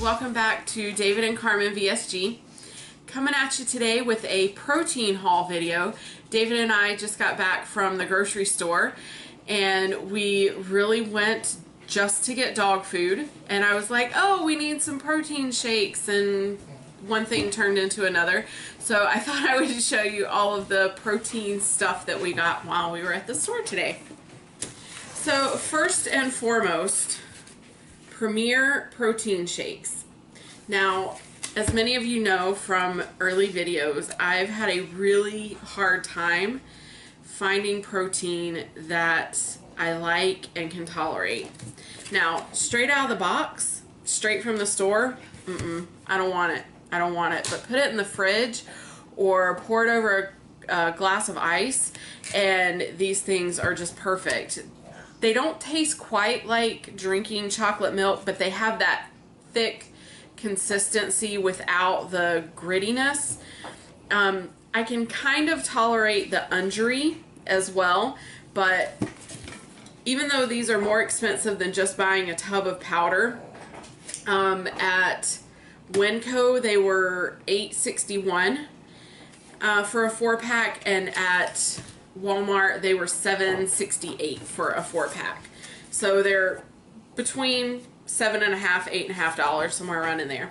welcome back to David and Carmen VSG. Coming at you today with a protein haul video. David and I just got back from the grocery store and we really went just to get dog food, and I was like, oh, we need some protein shakes, and one thing turned into another. So I thought I would show you all of the protein stuff that we got while we were at the store today. So first and foremost, Premier protein shakes. Now, as many of you know from early videos, I've had a really hard time finding protein that I like and can tolerate. Now, straight out of the box, straight from the store, I don't want it. I don't want it. But put it in the fridge or pour it over a glass of ice, and these things are just perfect. They don't taste quite like drinking chocolate milk, but they have that thick consistency without the grittiness. I can kind of tolerate the unjury as well, but even though these are more expensive than just buying a tub of powder, at Winco they were $8.61 for a 4-pack, and at Walmart they were $7.68 for a 4-pack. So they're between $7.50, $8.50, somewhere around in there.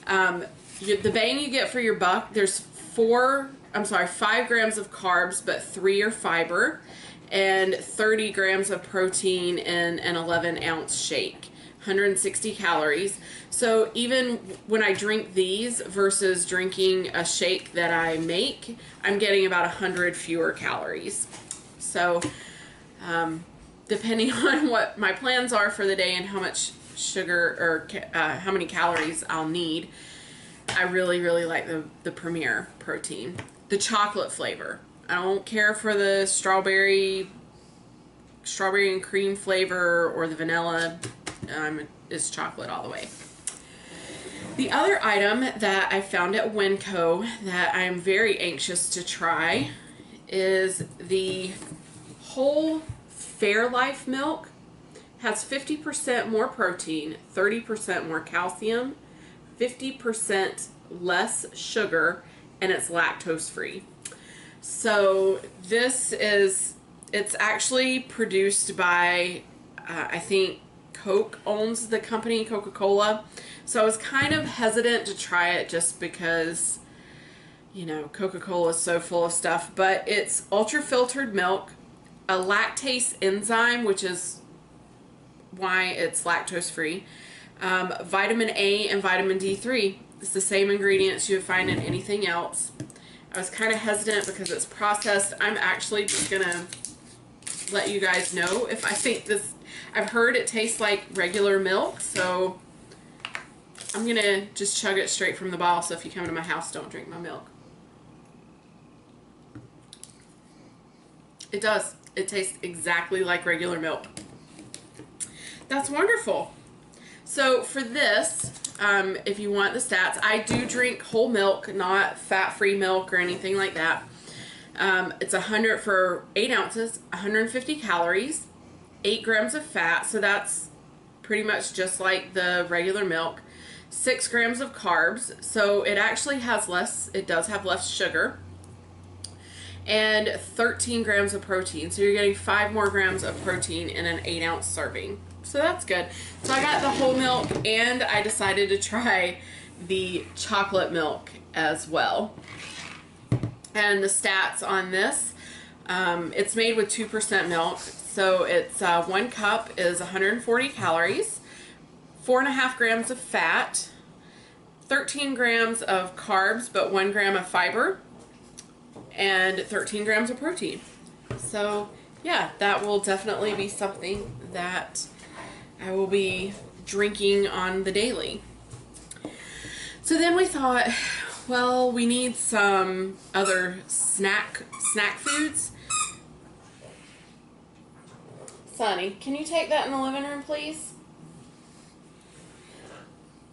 The bang you get for your buck, there's 5 grams of carbs, but 3 are fiber, and 30 grams of protein in an 11-ounce shake, 160 calories. So even when I drink these versus drinking a shake that I make, I'm getting about 100 fewer calories. So depending on what my plans are for the day and how much sugar or how many calories I'll need, I really like the Premier protein. The chocolate flavor. I don't care for the strawberry and cream flavor or the vanilla. It's chocolate all the way. The other item that I found at Winco that I am very anxious to try is the whole Fairlife milk. Has 50% more protein, 30% more calcium, 50% less sugar, and it's lactose free. So this is, it's actually produced by, I think Coke owns the company, Coca-Cola. So I was kind of hesitant to try it just because, you know, Coca-Cola is so full of stuff. But it's ultra filtered milk, a lactase enzyme, which is why it's lactose free, vitamin A and vitamin D3. It's the same ingredients you would find in anything else. I was kind of hesitant because it's processed. I'm actually just gonna let you guys know if I think this, I've heard it tastes like regular milk, so I'm gonna just chug it straight from the bottle, so if you come to my house, don't drink my milk. It does. It tastes exactly like regular milk. That's wonderful. So for this, if you want the stats, I do drink whole milk, not fat-free milk or anything like that. It's 100 for 8 ounces, 150 calories, 8 grams of fat, so that's pretty much just like the regular milk. 6 grams of carbs, so it actually has less, it does have less sugar. And 13 grams of protein, so you're getting 5 more grams of protein in an 8-ounce serving. So that's good. So I got the whole milk, and I decided to try the chocolate milk as well. And the stats on this, it's made with 2% milk, so it's 1 cup is 140 calories, 4.5 grams of fat, 13 grams of carbs, but 1 gram of fiber, and 13 grams of protein. So yeah, that will definitely be something that I will be drinking on the daily. So then we thought, well, we need some other snack foods. Sonny, can you take that in the living room, please?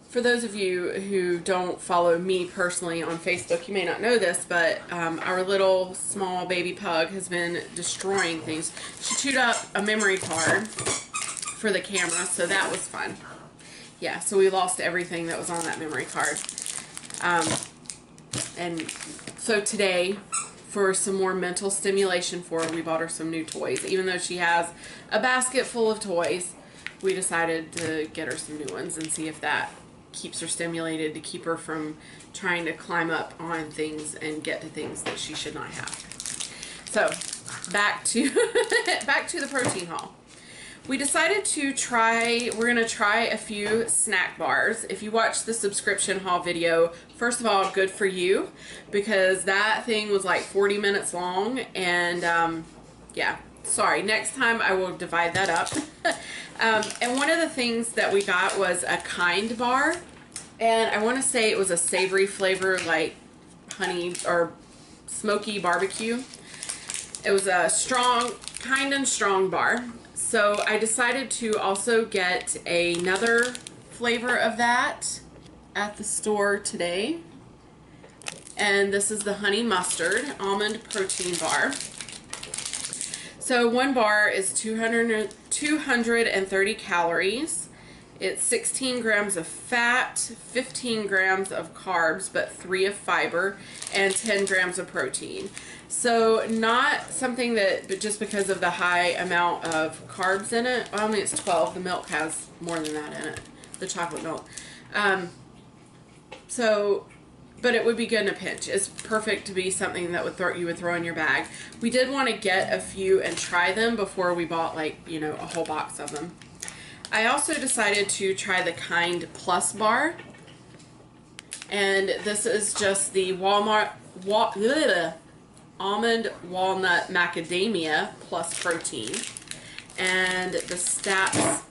For those of you who don't follow me personally on Facebook, you may not know this, but our little small baby pug has been destroying things. She chewed up a memory card for the camera, so that was fun. yeah, so we lost everything that was on that memory card. And so today, for some more mental stimulation for her, we bought her some new toys. Even though she has a basket full of toys, we decided to get her some new ones and see if that keeps her stimulated, to keep her from trying to climb up on things and get to things that she should not have. So back to back to the protein haul. We decided to try, we're going to try a few snack bars. If you watched the subscription haul video, first of all, good for you, because that thing was like 40 minutes long, and yeah, sorry, next time I will divide that up. And one of the things that we got was a Kind bar, and I want to say it was a savory flavor, like honey or smoky barbecue. It was a strong, Kind and Strong bar. So I decided to also get another flavor of that at the store today. And this is the Honey Mustard Almond Protein Bar. So one bar is 230 calories. It's 16 grams of fat, 15 grams of carbs, but 3 of fiber, and 10 grams of protein. So not something that, but just because of the high amount of carbs in it, well, I mean it's 12, the milk has more than that in it, the chocolate milk. But it would be good in a pinch. It's perfect to be something that you would throw in your bag. We did want to get a few and try them before we bought, like, you know, a whole box of them. I also decided to try the Kind Plus bar. And this is just the Almond Walnut Macadamia plus protein. And the stats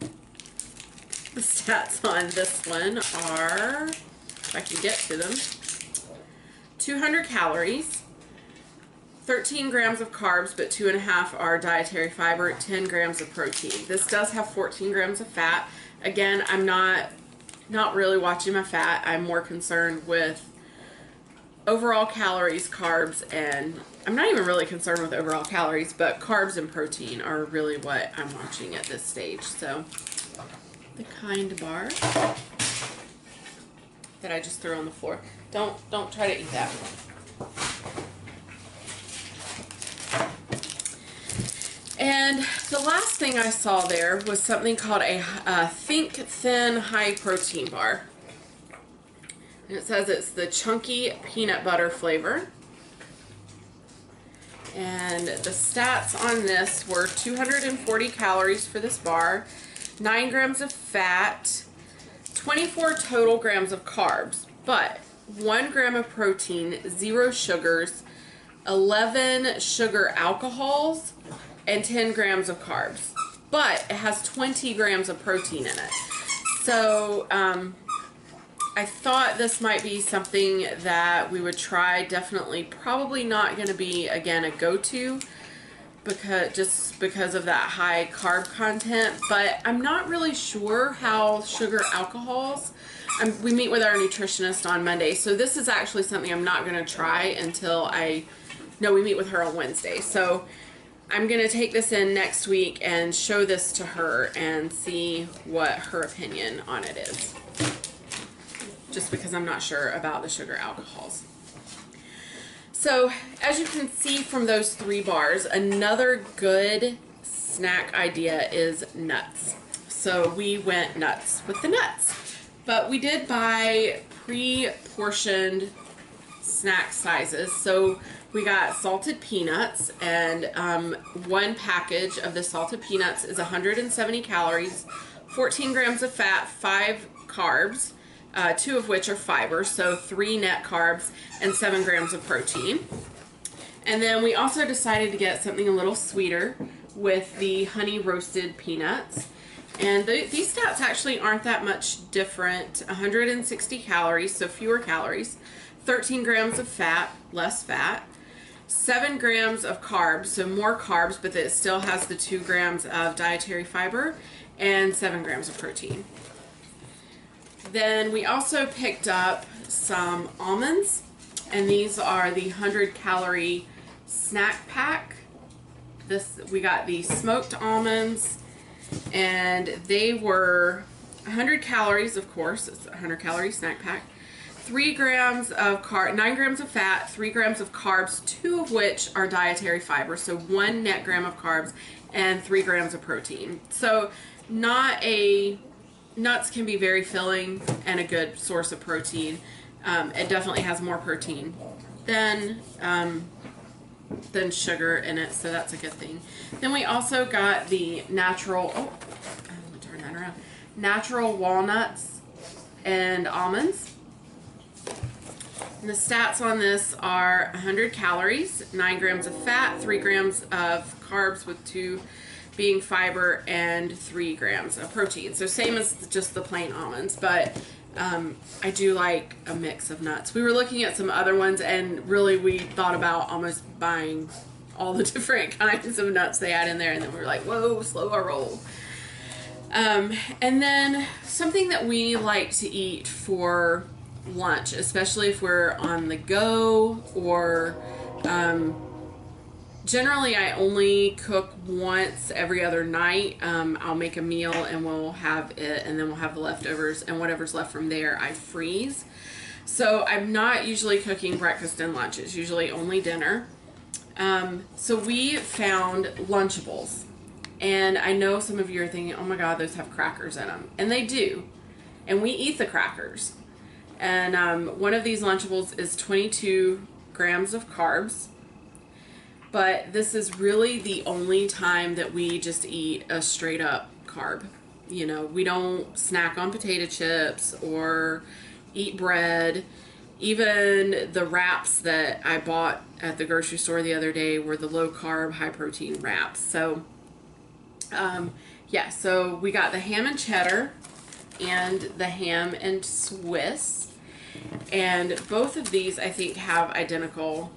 on this one are, if I can get to them, 200 calories, 13 grams of carbs, but 2.5 are dietary fiber, 10 grams of protein. This does have 14 grams of fat. Again, I'm not really watching my fat. I'm more concerned with overall calories, carbs, and I'm not even really concerned with overall calories, but carbs and protein are really what I'm watching at this stage. So the Kind bar that I just threw on the floor. Don't try to eat that. And the last thing I saw there was something called a Think Thin High Protein Bar. And it says it's the chunky peanut butter flavor. And the stats on this were 240 calories for this bar, 9 grams of fat, 24 total grams of carbs, but 1 gram of protein, 0 sugars, 11 sugar alcohols, and 10 grams of carbs. But it has 20 grams of protein in it. So I thought this might be something that we would try. Definitely probably not going to be, again, a go-to, because of that high carb content, but I'm not really sure how sugar alcohols, we meet with our nutritionist on Monday, so this is actually something I'm not going to try until we meet with her on Wednesday. So I'm going to take this in next week and show this to her and see what her opinion on it is, just because I'm not sure about the sugar alcohols. So, as you can see from those 3 bars, another good snack idea is nuts. So we went nuts with the nuts. But we did buy pre-portioned snack sizes. So we got salted peanuts, and 1 package of the salted peanuts is 170 calories, 14 grams of fat, 5 carbs, 2 of which are fiber, so 3 net carbs, and 7 grams of protein. And then we also decided to get something a little sweeter with the honey roasted peanuts. And these stats actually aren't that much different. 160 calories, so fewer calories, 13 grams of fat, less fat, 7 grams of carbs, so more carbs, but it still has the 2 grams of dietary fiber, and 7 grams of protein. Then we also picked up some almonds, and these are the 100-calorie snack pack. We got the smoked almonds, and they were 100 calories, of course, it's a 100 calorie snack pack. 3 grams of 9 grams of fat, 3 grams of carbs, 2 of which are dietary fiber, so 1 net gram of carbs and 3 grams of protein. So nuts can be very filling and a good source of protein. It definitely has more protein than sugar in it, so that's a good thing. Then we also got the natural walnuts and almonds. And the stats on this are 100 calories, 9 grams of fat, 3 grams of carbs with 2 being fiber, and 3 grams of protein. So same as just the plain almonds, but I do like a mix of nuts. We were looking at some other ones, and really we thought about almost buying all the different kinds of nuts they had in there, and then we were like, whoa, slow our roll. And then something that we like to eat for lunch, especially if we're on the go, or generally I only cook once every other night. I'll make a meal and we'll have it, and then we'll have the leftovers, and whatever's left from there I freeze. So I'm not usually cooking breakfast and lunch. It's usually only dinner. So we found Lunchables, and I know some of you are thinking, oh my god, those have crackers in them, and they do, and we eat the crackers. And one of these Lunchables is 22 grams of carbs. But this is really the only time that we just eat a straight up carb. You know, we don't snack on potato chips or eat bread. Even the wraps that I bought at the grocery store the other day were the low carb, high protein wraps. So, yeah, so we got the ham and cheddar and the ham and Swiss. And both of these, I think, have identical.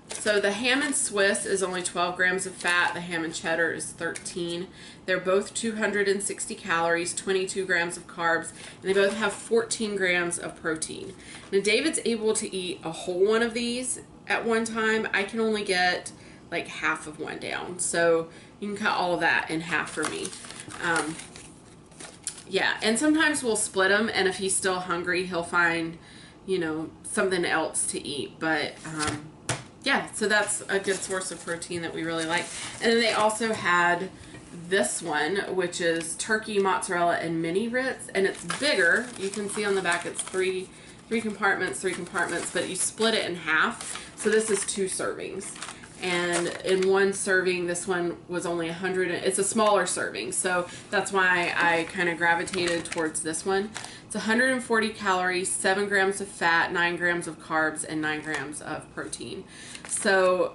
So the ham and Swiss is only 12 grams of fat. The ham and cheddar is 13. They're both 260 calories, 22 grams of carbs, and they both have 14 grams of protein. Now David's able to eat a whole one of these at one time. I can only get like half of one down. So you can cut all of that in half for me. Yeah, and sometimes we'll split them, and if he's still hungry, he'll find, you know, something else to eat. But yeah, so that's a good source of protein that we really like. And then they also had this one, which is turkey, mozzarella, and mini Ritz, and it's bigger. You can see on the back it's three compartments, but you split it in half. So this is 2 servings. And in one serving, this one was only 100. It's a smaller serving, so that's why I kind of gravitated towards this one. It's 140 calories, 7 grams of fat, 9 grams of carbs, and 9 grams of protein. So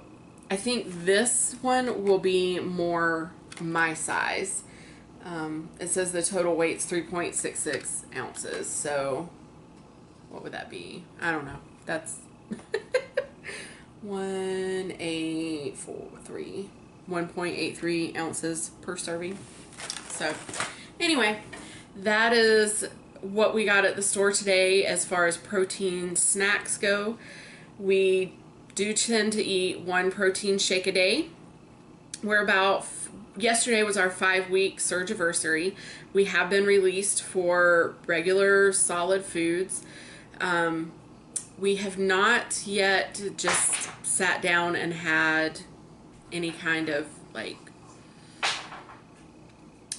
I think this one will be more my size. It says the total weight's 3.66 ounces. So what would that be? I don't know. That's 1.83 ounces per serving. So anyway, that is what we got at the store today as far as protein snacks go. We do tend to eat 1 protein shake a day. Yesterday was our 5-week surgiversary. We have been released for regular solid foods. We have not yet just sat down and had any kind of like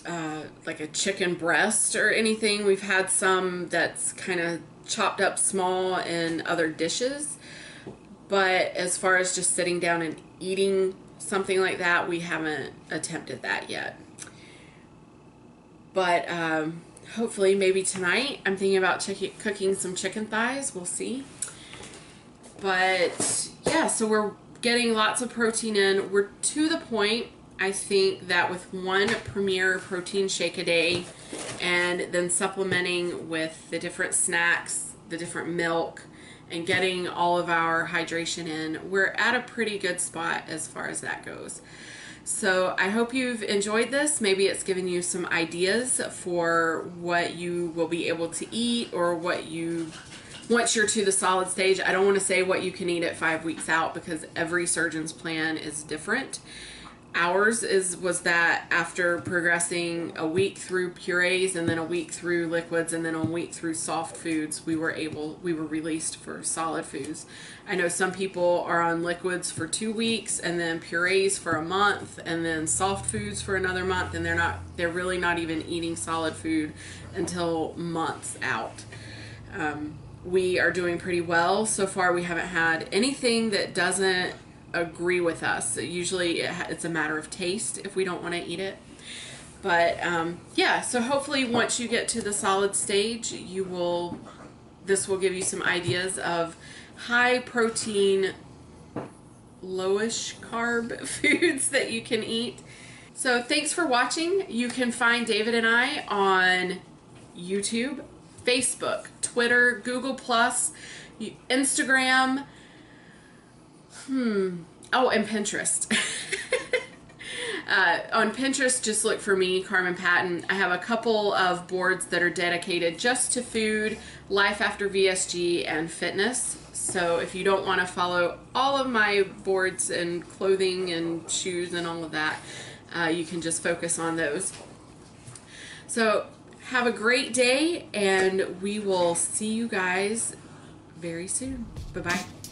a chicken breast or anything. We've had some that's kind of chopped up small in other dishes, but as far as just sitting down and eating something like that, we haven't attempted that yet. But hopefully maybe tonight I'm thinking about cooking some chicken thighs. We'll see. But yeah, so we're getting lots of protein in. We're to the point, I think, that with 1 Premier protein shake a day and then supplementing with the different snacks, the different milk, and getting all of our hydration in, we're at a pretty good spot as far as that goes. So I hope you've enjoyed this. Maybe it's given you some ideas for what you will be able to eat, or what you, once you're to the solid stage. I don't want to say what you can eat at 5 weeks out, because every surgeon's plan is different. ours was that after progressing a week through purees and then a week through liquids and then a week through soft foods, we were released for solid foods. I know some people are on liquids for 2 weeks and then purees for a month and then soft foods for another month, and they're really not even eating solid food until months out. We are doing pretty well so far. We haven't had anything that doesn't agree with us. Usually it's a matter of taste if we don't want to eat it. But yeah, so hopefully once you get to the solid stage, this will give you some ideas of high protein, lowish carb foods that you can eat. So thanks for watching. You can find David and I on YouTube, Facebook, Twitter, Google+, Instagram, oh, and Pinterest. On Pinterest, just look for me, Carmen Patton. I have a couple of boards that are dedicated just to food, life after VSG, and fitness. So if you don't want to follow all of my boards and clothing and shoes and all of that, you can just focus on those. So have a great day, and we will see you guys very soon. Bye-bye.